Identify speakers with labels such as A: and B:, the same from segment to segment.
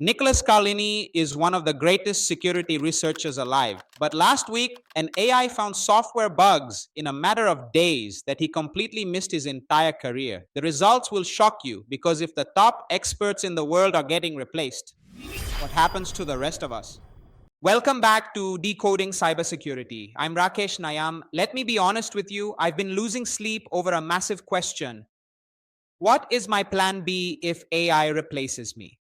A: Nicholas Carlini is one of the greatest security researchers alive. But last week, an AI found software bugs in a matter of days that he completely missed his entire career. The results will shock you because if the top experts in the world are getting replaced, what happens to the rest of us? Welcome back to Decoding Cybersecurity. I'm Rakesh Nayam. Let me be honest with you, I've been losing sleep over a massive question. What is my plan B if AI replaces me?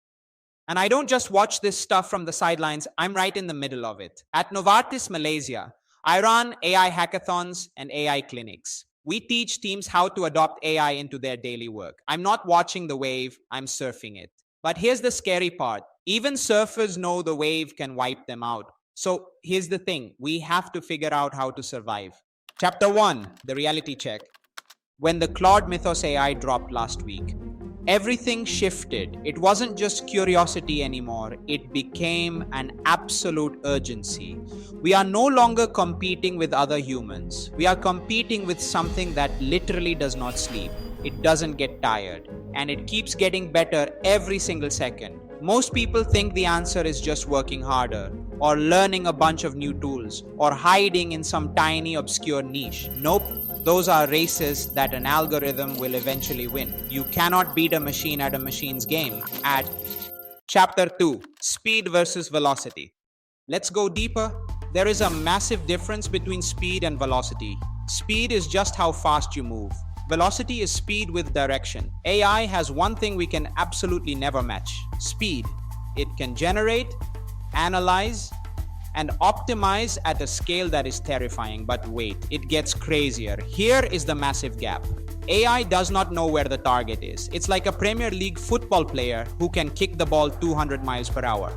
A: And I don't just watch this stuff from the sidelines, I'm right in the middle of it. At Novartis, Malaysia, I run AI hackathons and AI clinics. We teach teams how to adopt AI into their daily work. I'm not watching the wave, I'm surfing it. But here's the scary part. Even surfers know the wave can wipe them out. So here's the thing, we have to figure out how to survive. Chapter 1, the reality check. When the Claude Mythos AI dropped last week, everything shifted. It wasn't just curiosity anymore, it became an absolute urgency. We are no longer competing with other humans. We are competing with something that literally does not sleep. It doesn't get tired, and it keeps getting better every single second. Most people think the answer is just working harder, or learning a bunch of new tools, or hiding in some tiny obscure niche. Nope. Those are races that an algorithm will eventually win. You cannot beat a machine at a machine's game. At Chapter 2, Speed versus Velocity. Let's go deeper. There is a massive difference between speed and velocity. Speed is just how fast you move. Velocity is speed with direction. AI has one thing we can absolutely never match: speed. It can generate, analyze, and optimize at a scale that is terrifying. But wait, it gets crazier. Here is the massive gap. AI does not know where the target is. It's like a Premier League football player who can kick the ball 200 miles per hour,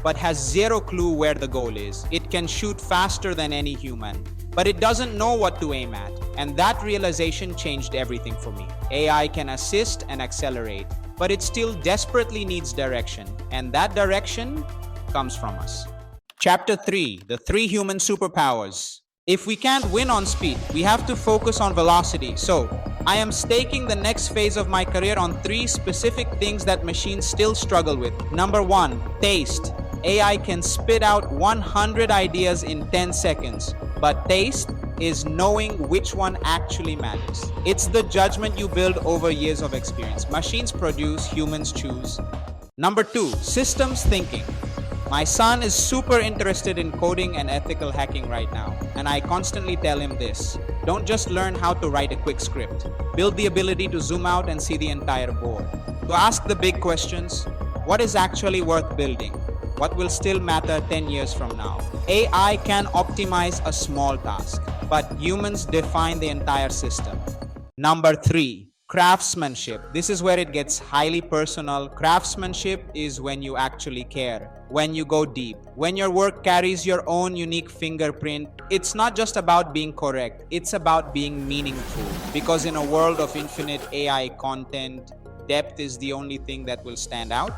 A: but has zero clue where the goal is. It can shoot faster than any human, but it doesn't know what to aim at. And that realization changed everything for me. AI can assist and accelerate, but it still desperately needs direction. And that direction comes from us. Chapter 3, the 3 human superpowers. If we can't win on speed, we have to focus on velocity. So, I am staking the next phase of my career on 3 specific things that machines still struggle with. Number 1, taste. AI can spit out 100 ideas in 10 seconds, but taste is knowing which one actually matters. It's the judgment you build over years of experience. Machines produce, humans choose. Number 2, systems thinking. My son is super interested in coding and ethical hacking right now, and I constantly tell him this: don't just learn how to write a quick script. Build the ability to zoom out and see the entire board. To ask the big questions: what is actually worth building? What will still matter 10 years from now? AI can optimize a small task, but humans define the entire system. Number 3, craftsmanship. This is where it gets highly personal. Craftsmanship is when you actually care, when you go deep, when your work carries your own unique fingerprint. It's not just about being correct, it's about being meaningful. Because in a world of infinite AI content, depth is the only thing that will stand out.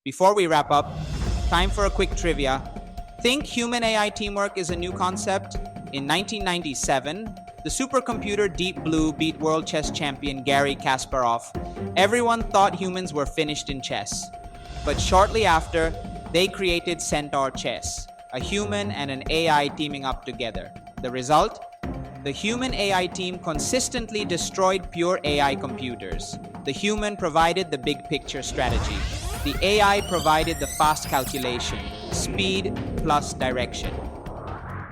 A: Before we wrap up, time for a quick trivia. Think human AI teamwork is a new concept? In 1997, the supercomputer Deep Blue beat world chess champion Garry Kasparov. Everyone thought humans were finished in chess. But shortly after, they created Centaur Chess, a human and an AI teaming up together. The result? The human AI team consistently destroyed pure AI computers. The human provided the big picture strategy. The AI provided the fast calculation, speed plus direction.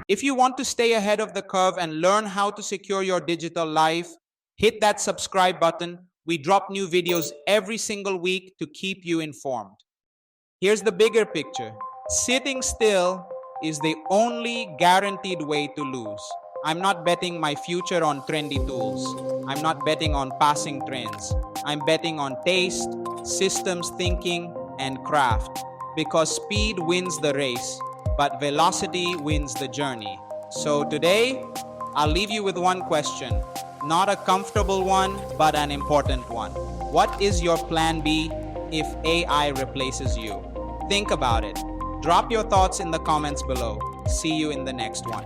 A: If you want to stay ahead of the curve and learn how to secure your digital life, hit that subscribe button. We drop new videos every single week to keep you informed. Here's the bigger picture. Sitting still is the only guaranteed way to lose. I'm not betting my future on trendy tools. I'm not betting on passing trends. I'm betting on taste, systems thinking, and craft. Because speed wins the race, but velocity wins the journey. So today, I'll leave you with one question. Not a comfortable one, but an important one. What is your plan B if AI replaces you? Think about it. Drop your thoughts in the comments below. See you in the next one.